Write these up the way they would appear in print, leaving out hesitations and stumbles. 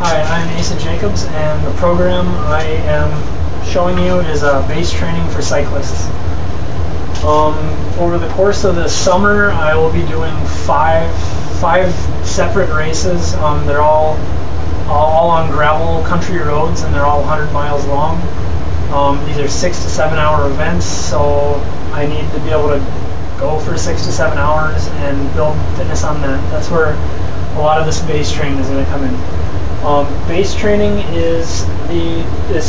Hi, I'm Asa Jacobs, and the program I am showing you is base training for cyclists. Over the course of the summer, I will be doing five separate races. They're all on gravel country roads, and they're all 100 miles long. These are 6 to 7 hour events, so I need to be able to go for 6 to 7 hours and build fitness on that. That's where a lot of this base training is going to come in. Base training is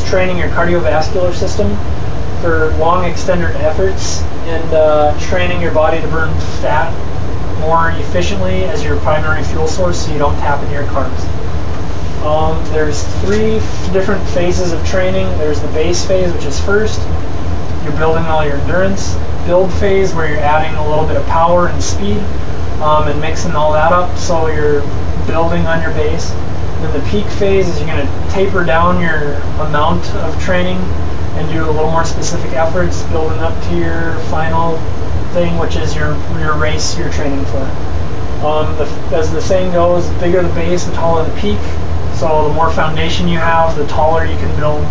training your cardiovascular system for long extended efforts and training your body to burn fat more efficiently as your primary fuel source so you don't tap into your carbs. There's 3 different phases of training. There's the base phase, which is first. You're building all your endurance. Build phase, where you're adding a little bit of power and speed and mixing all that up so you're building on your base. Then the peak phase is you're going to taper down your amount of training and do a little more specific efforts, building up to your final thing, which is your race you're training for. As the saying goes, the bigger the base, the taller the peak. So the more foundation you have, the taller you can build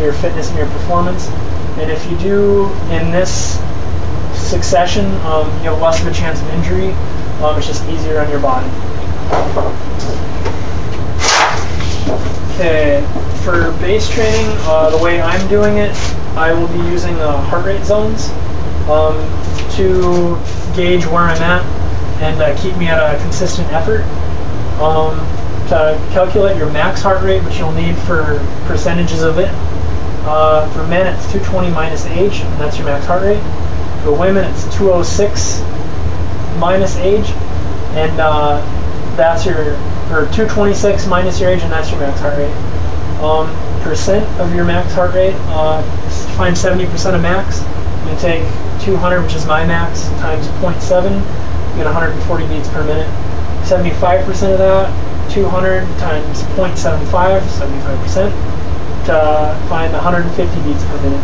your fitness and your performance. And if you do in this succession, you have less of a chance of injury. It's just easier on your body. Okay, for base training, the way I'm doing it, I will be using heart rate zones to gauge where I'm at and keep me at a consistent effort. To calculate your max heart rate, which you'll need for percentages of it. For men, it's 220 minus age, and that's your max heart rate. For women, it's 206 minus age, and that's your, or 226 minus your age, and that's your max heart rate. Percent of your max heart rate, find 70% of max. You can take 200, which is my max, times 0.7, you get 140 beats per minute. 75% of that, 200 times 0.75, 75%, to find 150 beats per minute.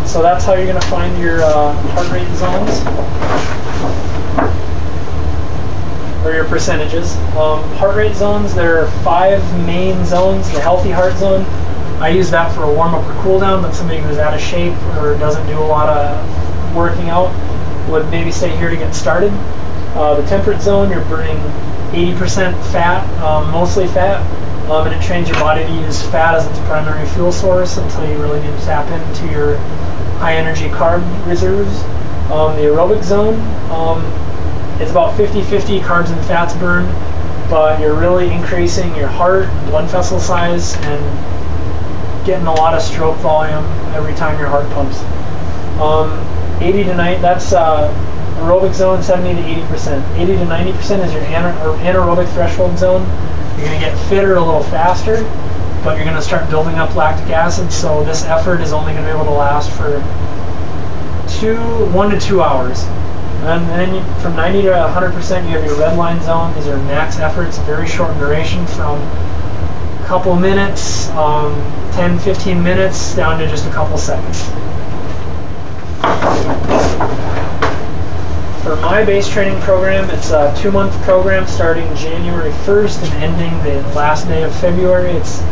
So that's how you're going to find your heart rate zones, or your percentages. Heart rate zones, there are 5 main zones. The healthy heart zone, I use that for a warm-up or cool-down, but somebody who's out of shape or doesn't do a lot of working out would maybe stay here to get started. The temperate zone, you're burning 80% fat, mostly fat, and it trains your body to use fat as its primary fuel source until you really need to tap into your high energy carb reserves. The aerobic zone, it's about 50-50 carbs and fats burned, but you're really increasing your heart, blood vessel size, and getting a lot of stroke volume every time your heart pumps. 80 to 90, that's aerobic zone, 70 to 80%. 80 to 90% is your anaerobic threshold zone. You're going to get fitter a little faster, but you're going to start building up lactic acid, so this effort is only going to be able to last for 1 to 2 hours. And then from 90 to 100%, you have your red line zone. These are max efforts, very short in duration, from a couple minutes, 10-15 minutes, down to just a couple seconds. For my base training program, it's a 2-month program starting January 1st and ending the last day of February. It's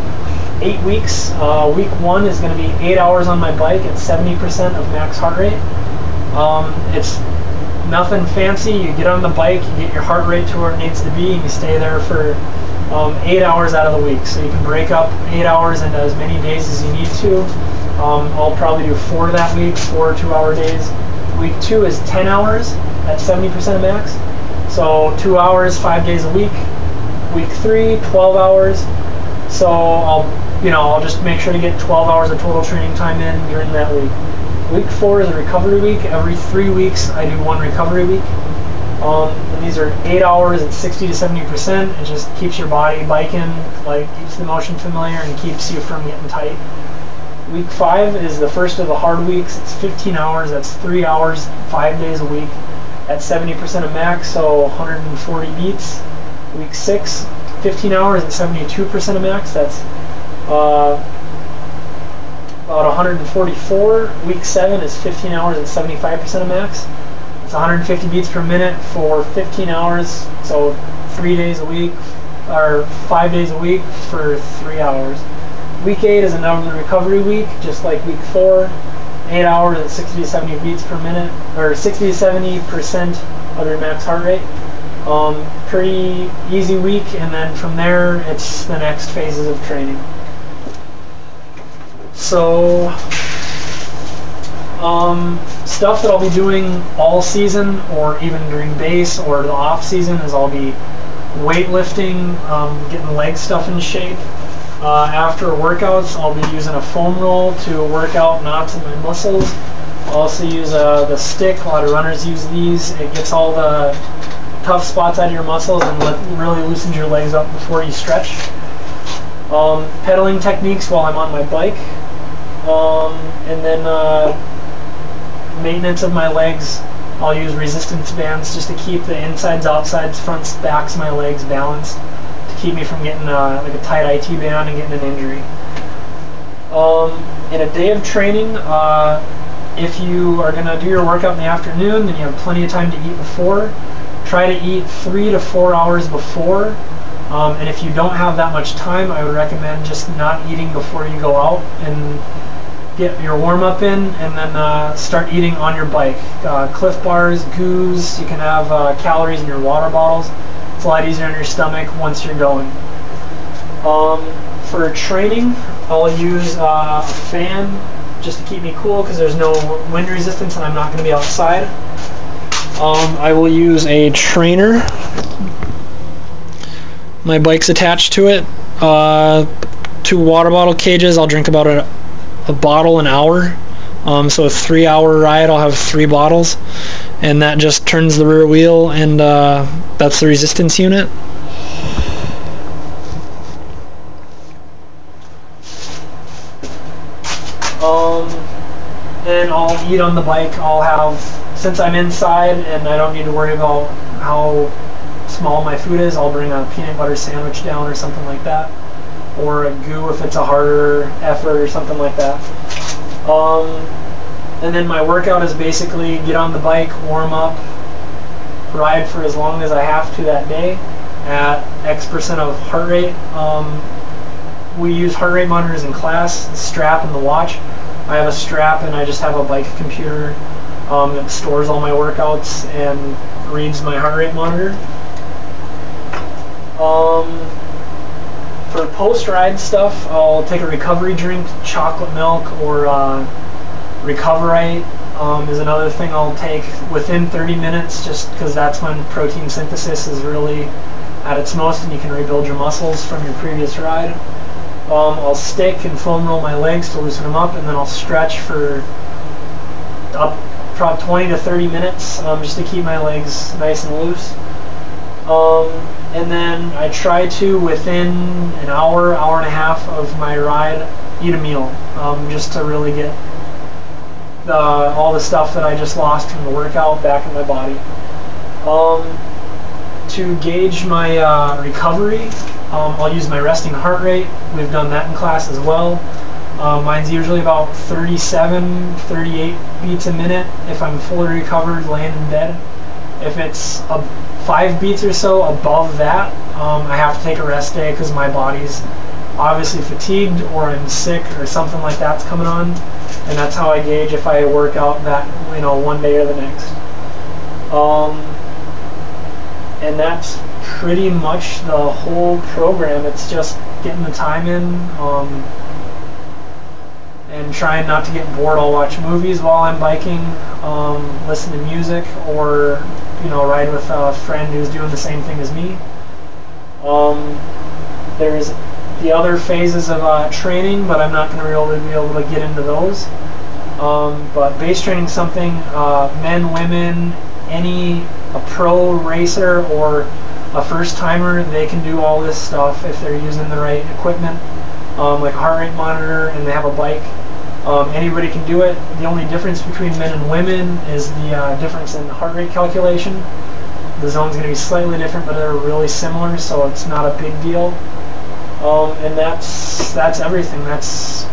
8 weeks. Week 1 is going to be 8 hours on my bike at 70% of max heart rate. It's nothing fancy. You get on the bike, you get your heart rate to where it needs to be, and you stay there for 8 hours out of the week. So you can break up 8 hours into as many days as you need to. I'll probably do 4 that week, 4 2-hour days. Week 2 is 10 hours at 70% of max. So 2 hours, 5 days a week. Week 3, 12 hours. So I'll just make sure to get 12 hours of total training time in during that week. Week 4 is a recovery week. Every 3 weeks I do 1 recovery week. And these are 8 hours at 60 to 70%. It just keeps your body biking, keeps the motion familiar and keeps you from getting tight. Week 5 is the first of the hard weeks. It's 15 hours. That's 3 hours, 5 days a week at 70% of max, so 140 beats. Week 6, 15 hours at 72% of max. That's about 144. Week 7 is 15 hours at 75% of max. It's 150 beats per minute for 15 hours, so 3 days a week, or 5 days a week for 3 hours. Week 8 is another recovery week, just like week 4. 8 hours at 60 to 70 beats per minute, or 60 to 70% of your max heart rate. Pretty easy week, and then from there it's the next phases of training. So stuff that I'll be doing all season, or even during base or the off season, is I'll be weightlifting, getting leg stuff in shape. After workouts, I'll be using a foam roll to work out knots in my muscles. I'll also use the stick. A lot of runners use these. It gets all the tough spots out of your muscles and really loosens your legs up before you stretch. Pedaling techniques while I'm on my bike. And then maintenance of my legs. I'll use resistance bands just to keep the insides, outsides, fronts, backs of my legs balanced, to keep me from getting like a tight IT band and getting an injury. In a day of training, if you are going to do your workout in the afternoon, then you have plenty of time to eat before. Try to eat 3 to 4 hours before. And if you don't have that much time, I would recommend just not eating before you go out and get your warm-up in, and then start eating on your bike. Cliff Bars, goos, you can have calories in your water bottles. It's a lot easier on your stomach once you're going. For training, I'll use a fan just to keep me cool because there's no wind resistance and I'm not going to be outside. I will use a trainer. My bike's attached to it. 2 water bottle cages. I'll drink about a bottle an hour. So a 3-hour ride, I'll have 3 bottles, and that just turns the rear wheel, and that's the resistance unit. And I'll eat on the bike. I'll have, since I'm inside and I don't need to worry about how small my food is, I'll bring a peanut butter sandwich down or something like that, or a goo if it's a harder effort or something like that. And then my workout is basically get on the bike, warm up, ride for as long as I have to that day at X% of heart rate. We use heart rate monitors in class, the strap and the watch. I have a strap and I just have a bike computer that stores all my workouts and reads my heart rate monitor. For post-ride stuff, I'll take a recovery drink, chocolate milk, or Recoverite is another thing I'll take within 30 minutes, just because that's when protein synthesis is really at its most and you can rebuild your muscles from your previous ride. I'll stick and foam roll my legs to loosen them up, and then I'll stretch for probably 20 to 30 minutes just to keep my legs nice and loose. And then I try to, within an hour, hour and a half of my ride, eat a meal, just to really get all the stuff that I just lost from the workout back in my body. To gauge my recovery, I'll use my resting heart rate. We've done that in class as well. Mine's usually about 37, 38 beats a minute if I'm fully recovered, laying in bed. If it's 5 beats or so above that, I have to take a rest day because my body's obviously fatigued or I'm sick or something like that's coming on, and that's how I gauge if I work out that, one day or the next. And that's pretty much the whole program. It's just getting the time in, and trying not to get bored. I'll watch movies while I'm biking, listen to music, or ride with a friend who's doing the same thing as me. There's the other phases of training, but I'm not going to really be able to get into those. But base training is something men, women, a pro racer or a first timer, they can do all this stuff if they're using the right equipment, like a heart rate monitor, and they have a bike. Anybody can do it. The only difference between men and women is the difference in heart rate calculation. The zone's going to be slightly different, but they're really similar, so it's not a big deal. And that's everything. That's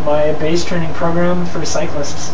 my base training program for cyclists.